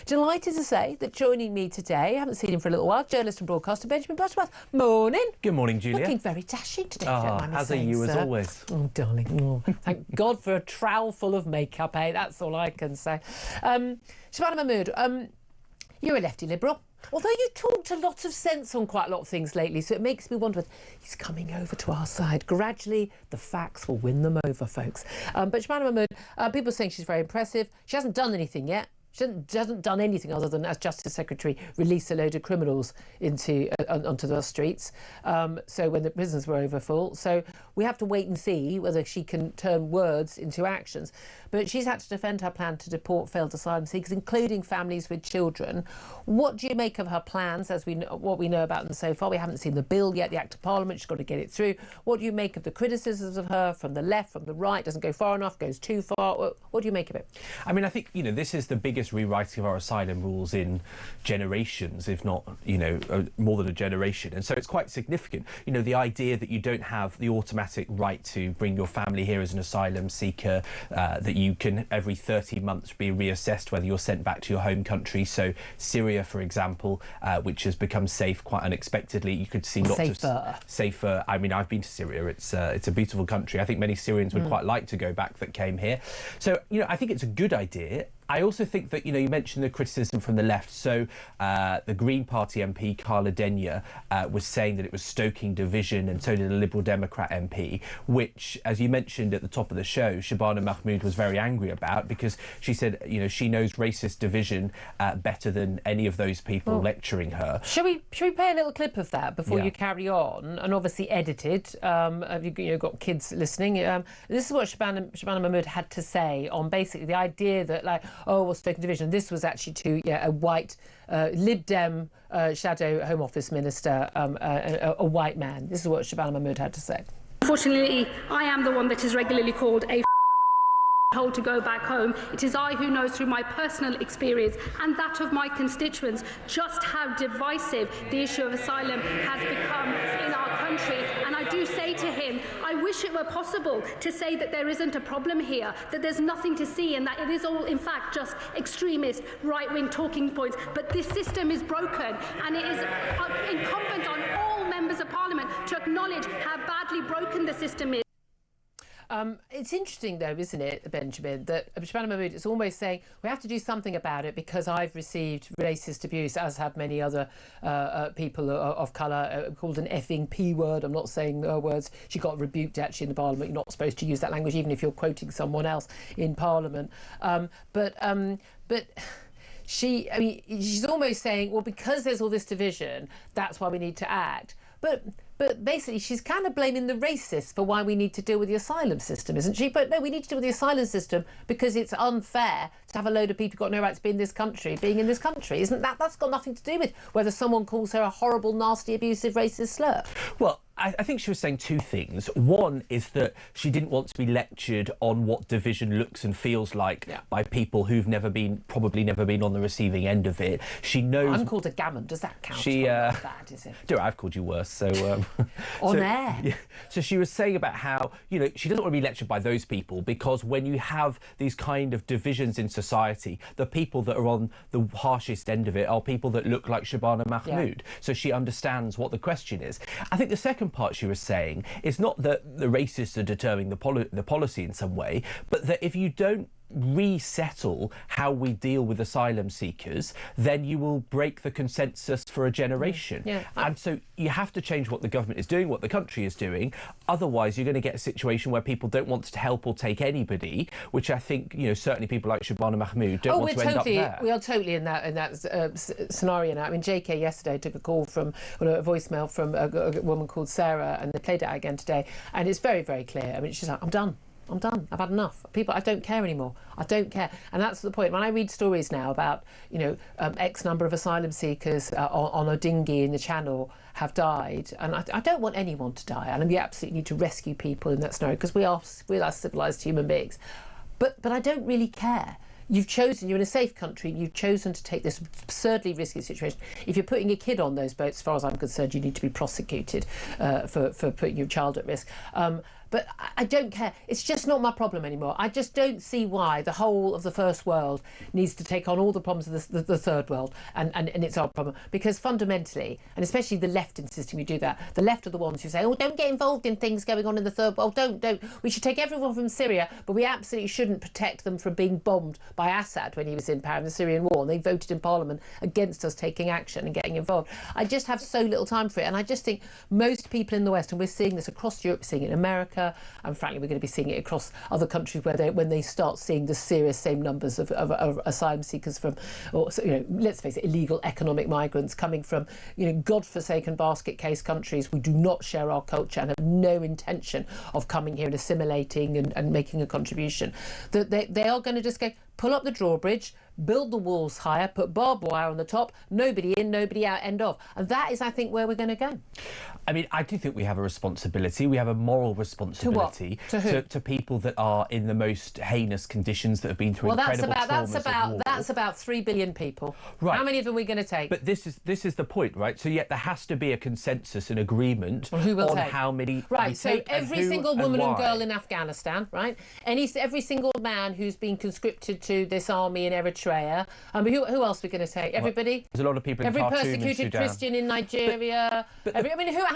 Delighted to say that joining me today, I haven't seen him for a little while, journalist and broadcaster Benjamin Butterworth. Morning. Good morning, Julia. Looking very dashing today, if you don't mind me as saying, are you, sir. as always. Oh, darling. Oh, thank God for a trowel full of makeup, eh? That's all I can say. Shabana Mahmood, you're a lefty liberal. Although you talked a lot of sense on quite a lot of things lately, so it makes me wonder whether he's coming over to our side. Gradually, the facts will win them over, folks. But Shabana Mahmood, people are saying she's very impressive. She hasn't done anything yet. She hasn't done anything other than, as Justice Secretary, release a load of criminals onto the streets. So when the prisons were over full. So we have to wait and see whether she can turn words into actions. But she's had to defend her plan to deport failed asylum seekers, including families with children. What do you make of her plans, as what we know about them so far? We haven't seen the bill yet, the Act of Parliament. She's got to get it through. What do you make of the criticisms of her from the left, from the right? Doesn't go far enough, goes too far. What do you make of it? I mean, I think, this is the biggest rewriting of our asylum rules in generations, if not, more than a generation. And so it's quite significant. The idea that you don't have the automatic right to bring your family here as an asylum seeker, that you can every 30 months be reassessed whether you're sent back to your home country. So Syria, for example, which has become safe quite unexpectedly. You could see lots of safer. I mean, I've been to Syria. It's a beautiful country. I think many Syrians would quite like to go back that came here. So, I think it's a good idea. I also think that, you mentioned the criticism from the left. So the Green Party MP, Carla Denyer, was saying that it was stoking division, and so did a Liberal Democrat MP, which, as you mentioned at the top of the show, Shabana Mahmood was very angry about, because she said, she knows racist division better than any of those people lecturing her. Shall we play a little clip of that before you carry on? And obviously edited. Have you got kids listening? This is what Shabana Mahmood had to say on basically the idea that, stoking division. This was actually to a white Lib Dem shadow Home Office minister, a white man. This is what Shabana Mahmood had to say. Unfortunately, I am the one that is regularly called a told to go back home. It is I who knows through my personal experience and that of my constituents just how divisive the issue of asylum has become in our country. And I do say to him, I wish it were possible to say that there isn't a problem here, that there's nothing to see, and that it is all in fact just extremist right-wing talking points. But this system is broken, and it is incumbent on all members of Parliament to acknowledge how badly broken the system is. It's interesting, though, isn't it, Benjamin, that Shabana Mahmood is almost saying we have to do something about it because I've received racist abuse, as have many other people of colour, called an effing P word. I'm not saying words. She got rebuked, actually, in the Parliament. You're not supposed to use that language, even if you're quoting someone else in Parliament. But she's almost saying, well, because there's all this division, that's why we need to act. But basically, she's kind of blaming the racists for why we need to deal with the asylum system, isn't she? But no, we need to deal with the asylum system because it's unfair to have a load of people who've got no right to be in this country being in this country. Isn't that? That's got nothing to do with whether someone calls her a horrible, nasty, abusive, racist slur. Well, I think she was saying two things. One is that she didn't want to be lectured on what division looks and feels like by people who've probably never been on the receiving end of it. She knows. I'm called a gammon. Does that count? She, not bad, is it? I've called you worse. So on air. Yeah. So she was saying about how she doesn't want to be lectured by those people, because when you have these kind of divisions in society, the people that are on the harshest end of it are people that look like Shabana Mahmood. Yeah. So she understands what the question is. I think the second part she was saying is not that the racists are determining the policy in some way, but that if you don't resettle how we deal with asylum seekers, then you will break the consensus for a generation. Yeah. And so you have to change what the government is doing, what the country is doing. Otherwise, you're going to get a situation where people don't want to help or take anybody, which I think, certainly people like Shabana Mahmood don't want to end up there. We are totally in that scenario now. I mean, JK yesterday took a call from, a voicemail from a woman called Sarah, and they played it out again today. And it's very, very clear. I mean, she's like, I'm done. I've had enough. People, I don't care anymore. I don't care. And that's the point. When I read stories now about, X number of asylum seekers on a dinghy in the Channel have died, and I don't want anyone to die. And we absolutely need to rescue people in that scenario because we are civilised human beings. But I don't really care. You're in a safe country, and you've chosen to take this absurdly risky situation. If you're putting a kid on those boats, as far as I'm concerned, you need to be prosecuted for putting your child at risk. But I don't care. It's just not my problem anymore. I just don't see why the whole of the first world needs to take on all the problems of the third world, and it's our problem. Because fundamentally, and especially the left insisting we do that, the left are the ones who say, oh, don't get involved in things going on in the third world. Don't. We should take everyone from Syria, but we absolutely shouldn't protect them from being bombed by Assad when he was in power in the Syrian war. And they voted in Parliament against us taking action and getting involved. I just have so little time for it. And I just think most people in the West, and we're seeing this across Europe, seeing it in America, and frankly we're going to be seeing it across other countries when they start seeing the serious same numbers of asylum seekers from, or let's face it, illegal economic migrants coming from godforsaken basket case countries who do not share our culture and have no intention of coming here and assimilating and making a contribution. That they are going to just go, pull up the drawbridge, build the walls higher, put barbed wire on the top, nobody in, nobody out, end of. And that is, I think, where we're going to go. I mean, I do think we have a responsibility. We have a moral responsibility to who? To people that are in the most heinous conditions, that have been through incredible traumas of war. That's about 3 billion people. Right. How many of them are we going to take? But this is the point, right? So yet there has to be a consensus and agreement on how many. Right. So take every single woman and girl in Afghanistan, right? Every single man who's been conscripted to this army in Eritrea. I mean, who else are we going to take? Everybody? There's a lot of people in Every Khartoum and persecuted Sudan. Christian in Nigeria.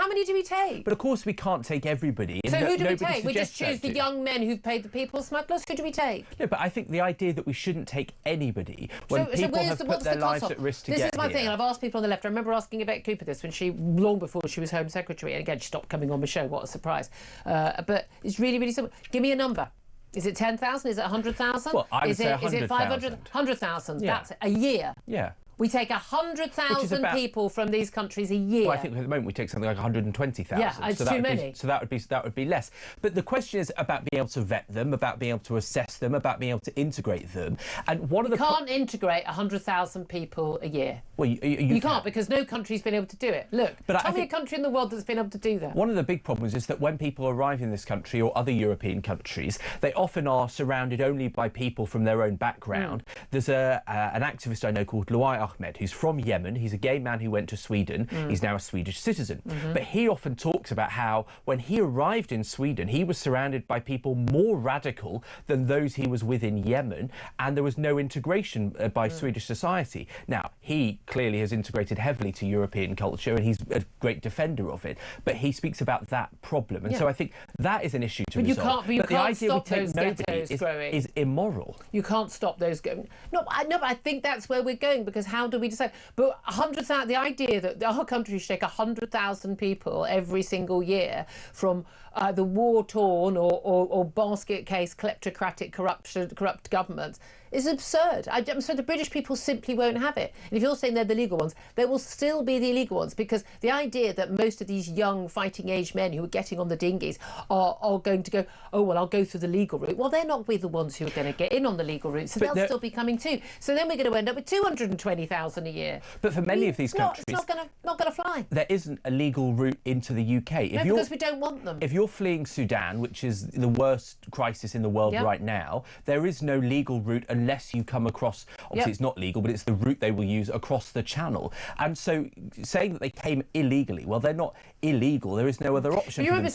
How many do we take? But of course we can't take everybody. So who do we take? We just suggests choose that the young men who've paid the people smugglers? Who do we take? No, but I think the idea that we shouldn't take anybody when people have put their lives at risk to get here. This is my thing, and I've asked people on the left. I remember asking Yvette Cooper this when long before she was Home Secretary, and again she stopped coming on the show. What a surprise! But it's really, really simple. Give me a number. Is it 10,000? Is it 100,000? Well, I would say 100,000. Is it 500? 100,000. Yeah. That's a year. Yeah. We take 100,000 people from these countries a year. Well, I think at the moment we take something like 120,000. Yeah, it's too many. So that would be less. But the question is about being able to vet them, about being able to assess them, about being able to integrate them. And one of the can't integrate 100,000 people a year. Well, you can't, because no country's been able to do it. Look, tell me a country in the world that's been able to do that. One of the big problems is that when people arrive in this country or other European countries, they often are surrounded only by people from their own background. There's an activist I know called Luai Ahmed, who's from Yemen. He's a gay man who went to Sweden. He's now a Swedish citizen. But he often talks about how when he arrived in Sweden, he was surrounded by people more radical than those he was with in Yemen, and there was no integration by Swedish society. Now, he clearly has integrated heavily to European culture, and he's a great defender of it. But he speaks about that problem. And so I think that is an issue to resolve. But you can't stop those ghettos growing. Is immoral. You can't stop those going. No, but I think that's where we're going, because how do we decide? But 100,000, the idea that our country should take 100,000 people every single year from the war-torn or basket case kleptocratic corrupt governments is absurd. I'm sorry, the British people simply won't have it. And if you're saying they're the legal ones, there will still be the illegal ones, because the idea that most of these young fighting-age men who are getting on the dinghies are going to go, oh, well, I'll go through the legal route. Well, they're not the ones who are going to get in on the legal route, so they'll still be coming too. So then we're going to end up with 220,000 a year. But for many of these countries, it's not going to fly. There isn't a legal route into the UK. Because we don't want them. If you're fleeing Sudan, which is the worst crisis in the world right now, there is no legal route unless you come across, obviously it's not legal, but it's the route they will use across the channel. And so saying that they came illegally, well, they're not illegal. There is no other option. Do you remember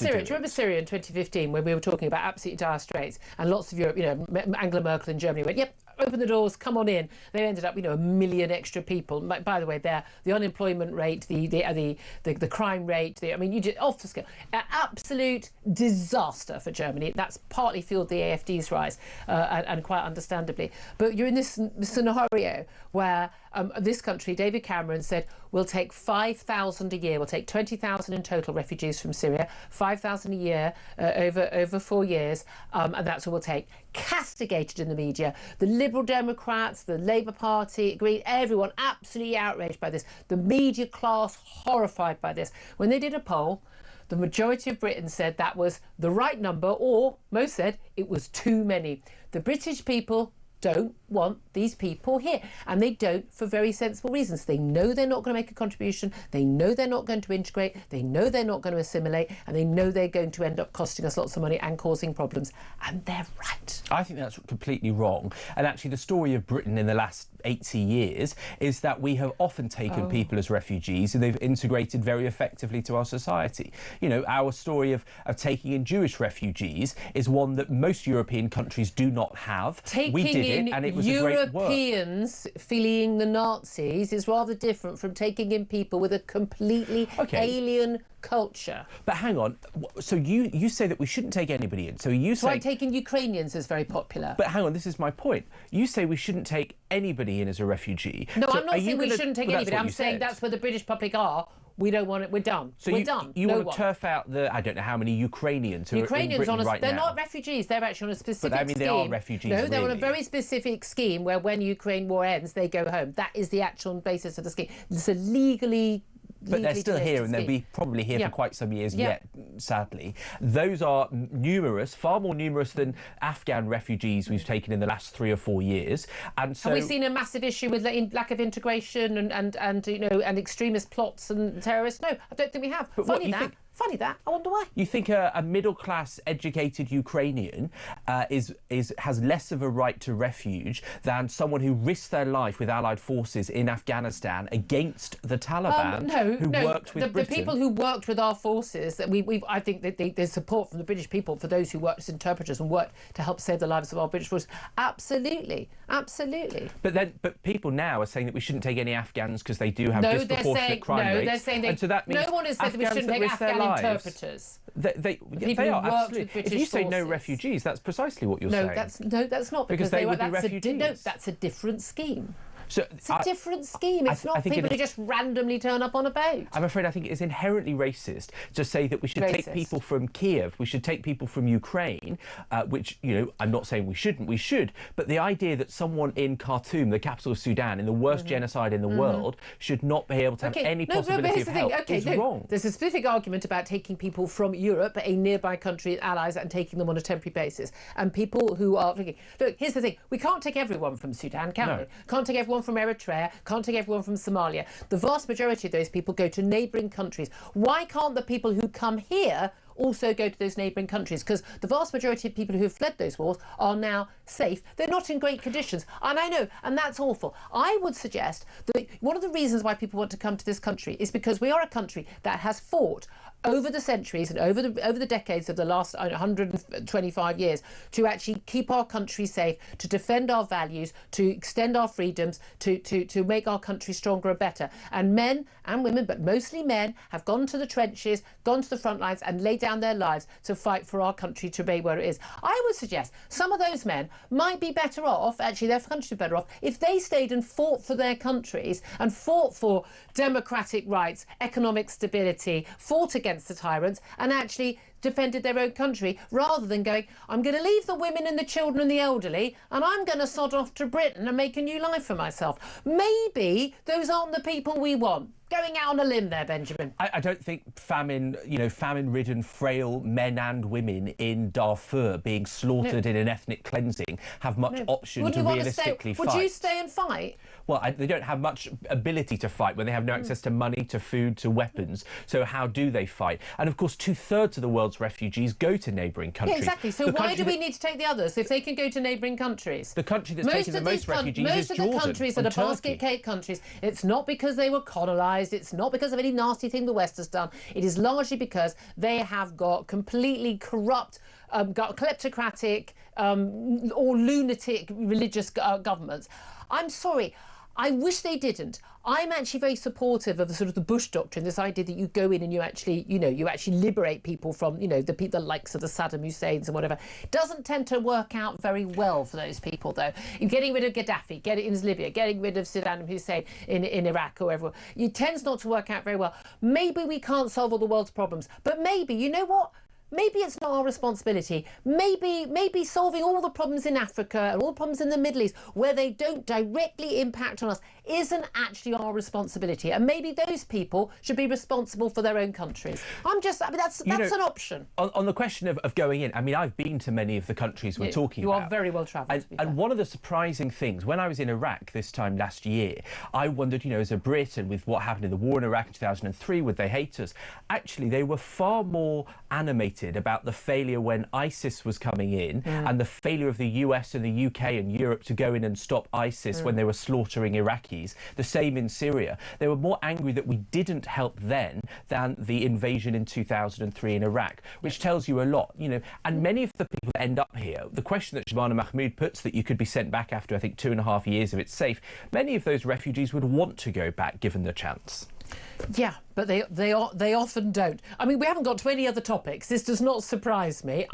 Syria in 2015, when we were talking about absolutely dire straits, and lots of Europe, Angela Merkel in Germany went, yep, open the doors, come on in. They ended up, 1 million extra people. By the way, the unemployment rate, the crime rate, you just off the scale. Absolute disaster for Germany. That's partly fueled the AfD's rise, and quite understandably. But you're in this scenario where this country, David Cameron said, we'll take 5,000 a year. We'll take 20,000 in total refugees from Syria, 5,000 a year over 4 years, and that's what we'll take. Castigated in the media. The Liberal Democrats, the Labour Party, Green, everyone absolutely outraged by this. The media class horrified by this. When they did a poll, the majority of Britons said that was the right number, or most said it was too many. The British people don't want these people here, and they don't for very sensible reasons. They know they're not going to make a contribution, they know they're not going to integrate, they know they're not going to assimilate, and they know they're going to end up costing us lots of money and causing problems, and they're right. I think that's completely wrong. And actually the story of Britain in the last 80 years is that we have often taken people as refugees and they've integrated very effectively to our society. You know, our story of taking in Jewish refugees is one that most European countries do not have. We did it, and it was a great work. Europeans fleeing the Nazis is rather different from taking in people with a completely alien culture. But hang on, so you say that we shouldn't take anybody in. So you say... Why taking Ukrainians is very popular. But hang on, this is my point. You say we shouldn't take anybody in as a refugee. No, so I'm not saying we shouldn't take anybody. I'm saying that's where the British public are. We don't want it. We're done. So we're done. You want to turf out the, I don't know how many Ukrainians who are in Britain right now. They're not refugees. They're actually on a specific scheme. But I mean, they are refugees. No, they're on a very specific scheme where when Ukraine war ends, they go home. That is the actual basis of the scheme. It's a legally... But they're still here, and they'll be probably here for quite some years yet, sadly. Those are numerous, far more numerous than Afghan refugees we've taken in the last 3 or 4 years. And so, have we seen a massive issue with lack of integration and you know, and extremist plots and terrorists? No, I don't think we have. But Funny that. I wonder why. You think a middle-class, educated Ukrainian has less of a right to refuge than someone who risked their life with Allied forces in Afghanistan against the Taliban, who worked with Britain? The people who worked with our forces, I think that there's support from the British people for those who worked as interpreters and worked to help save the lives of our British forces. Absolutely. Absolutely. But people now are saying that we shouldn't take any Afghans because they do have disproportionate crime rates. They're saying and so that means no one has said that we shouldn't take Afghan interpreters. They are, absolutely. If you say no refugees, that's precisely what you're saying. That's not, because they would be refugees. That's a different scheme. So it's a different scheme. It's not people who just randomly turn up on a boat. I'm afraid I think it is inherently racist to say that we should take people from Kiev, we should take people from Ukraine, which, you know, I'm not saying we shouldn't, we should, but the idea that someone in Khartoum, the capital of Sudan, in the worst genocide in the world, should not be able to have any possibility of help is wrong. There's a specific argument about taking people from Europe, a nearby country, allies, and taking them on a temporary basis. And people who are thinking, look, here's the thing, we can't take everyone from Sudan, can we? Can't take everyone from Eritrea, can't take everyone from Somalia. The vast majority of those people go to neighbouring countries. Why can't the people who come here also go to those neighbouring countries? Because the vast majority of people who have fled those wars are now safe. They're not in great conditions. And I know, and that's awful. I would suggest that one of the reasons why people want to come to this country is because we are a country that has fought over the centuries and over the decades of the last 125 years to actually keep our country safe, to defend our values, to extend our freedoms, to make our country stronger and better. And men and women, but mostly men, have gone to the trenches, gone to the front lines and laid down their lives to fight for our country to be where it is. I would suggest some of those men might be better off, actually their country would be better off, if they stayed and fought for their countries and fought for democratic rights, economic stability, fought against the tyrants and actually defended their own country, rather than going, I'm going to leave the women and the children and the elderly and I'm going to sod off to Britain and make a new life for myself. Maybe those aren't the people we want. Going out on a limb there, Benjamin. I don't think famine-ridden, frail men and women in Darfur being slaughtered in an ethnic cleansing have much option to realistically fight. Would you stay and fight? Well, they don't have much ability to fight when they have no access to money, to food, to weapons. So how do they fight? And of course, 2/3 of the world's refugees go to neighbouring countries. Yeah, exactly. So why do we need to take the others if they can go to neighbouring countries? The country that's taken the most refugees is Jordan. Most of the countries that are basket cake countries, it's not because they were colonised, it's not because of any nasty thing the West has done. It is largely because they have got completely corrupt, kleptocratic or lunatic religious governments. I'm sorry. I wish they didn't. I'm actually very supportive of the sort of the Bush doctrine, this idea that you go in and you actually liberate people from, the likes of the Saddam Husseins and whatever. It doesn't tend to work out very well for those people, though. Getting rid of Gaddafi, getting in Libya, getting rid of Saddam Hussein in Iraq or wherever, it tends not to work out very well. Maybe we can't solve all the world's problems, but maybe, you know what? Maybe it's not our responsibility. Maybe solving all the problems in Africa and all the problems in the Middle East where they don't directly impact on us isn't actually our responsibility. And maybe those people should be responsible for their own countries. That's an option. On the question of going in, I mean, I've been to many of the countries we're talking about. You are very well travelled. And one of the surprising things, when I was in Iraq this time last year, I wondered, as a Brit and with what happened in the war in Iraq in 2003, would they hate us? Actually, they were far more animated tweeted about the failure when ISIS was coming in and the failure of the US and the UK and Europe to go in and stop ISIS when they were slaughtering Iraqis. The same in Syria. They were more angry that we didn't help then than the invasion in 2003 in Iraq, which tells you a lot, you know. And many of the people that end up here, the question that Shabana Mahmood puts, that you could be sent back after, I think, 2.5 years if it's safe, many of those refugees would want to go back given the chance. Yeah, but they often don't. I mean, we haven't got to any other topics. This does not surprise me.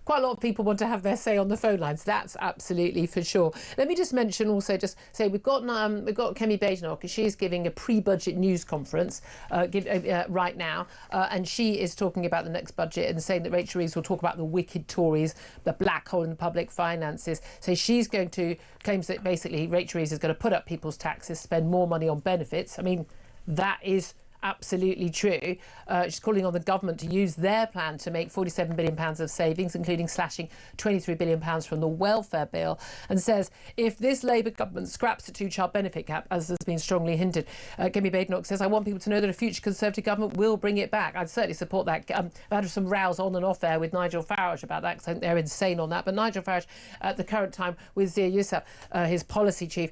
Quite a lot of people want to have their say on the phone lines. That's absolutely for sure. Let me just mention also, just say we've got Kemi Badenoch. She's giving a pre-budget news conference right now, and she is talking about the next budget and saying that Rachel Reeves will talk about the wicked Tories, the black hole in the public finances. So she's going to claims that basically Rachel Reeves is going to put up people's taxes, spend more money on benefits. I mean, that is absolutely true. She's calling on the government to use their plan to make £47 billion of savings, including slashing £23 billion from the welfare bill, and says if this Labour government scraps the two-child benefit cap, as has been strongly hinted, Kemi Badenoch says, I want people to know that a future Conservative government will bring it back. I'd certainly support that. I've had some rows on and off there with Nigel Farage about that, because I think they're insane on that. But Nigel Farage, at the current time, with Zia Youssef, his policy chief,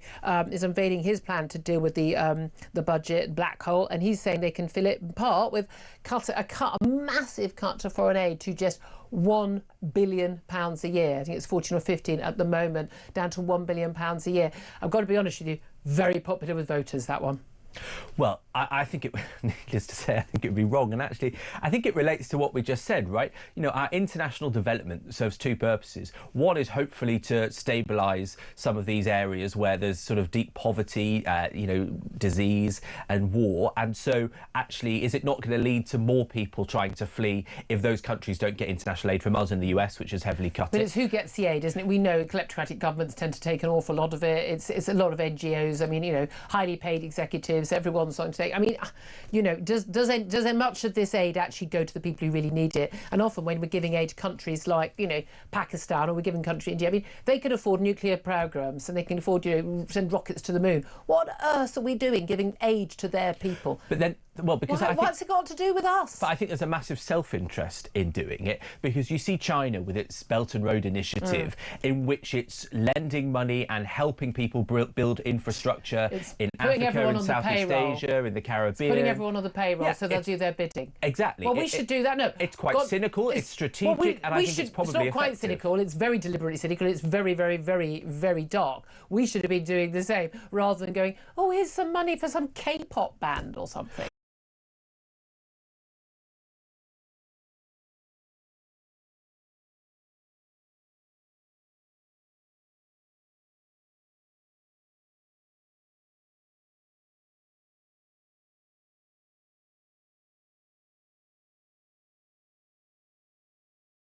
is unveiling his plan to deal with the budget black hole, and he's saying they can fill it in part with a massive cut to foreign aid to just £1 billion a year. I think it's 14 or 15 at the moment, down to £1 billion a year. I've got to be honest with you, very popular with voters, that one. Well, I think it, needless to say, I think it would be wrong. And actually, I think it relates to what we just said, right? You know, our international development serves two purposes. One is hopefully to stabilise some of these areas where there's sort of deep poverty, you know, disease and war. And so actually, is it not going to lead to more people trying to flee if those countries don't get international aid from us in the US, which has heavily cut it? But it's who gets the aid, isn't it? We know kleptocratic governments tend to take an awful lot of it. It's a lot of NGOs. I mean, you know, highly paid executives. Everyone's starting to take. I mean, you know, does much of this aid actually go to the people who really need it? And often when we're giving aid to countries like, you know, Pakistan, or we're giving country India, I mean, they can afford nuclear programs and they can afford, you know, send rockets to the moon. What on earth are we doing giving aid to their people? But then, well, because what's it got to do with us? But I think there's a massive self-interest in doing it, because you see China with its Belt and Road Initiative, in which it's lending money and helping people build infrastructure in Africa, in Southeast Asia, in the Caribbean. It's putting everyone on the payroll, so they'll do their bidding. Exactly. Well, we should do that. No, it's quite cynical. It's strategic, and I think it's probably It's not quite cynical. It's very deliberately cynical. It's very, very, very, very dark. We should have been doing the same rather than going, oh, here's some money for some K-pop band or something.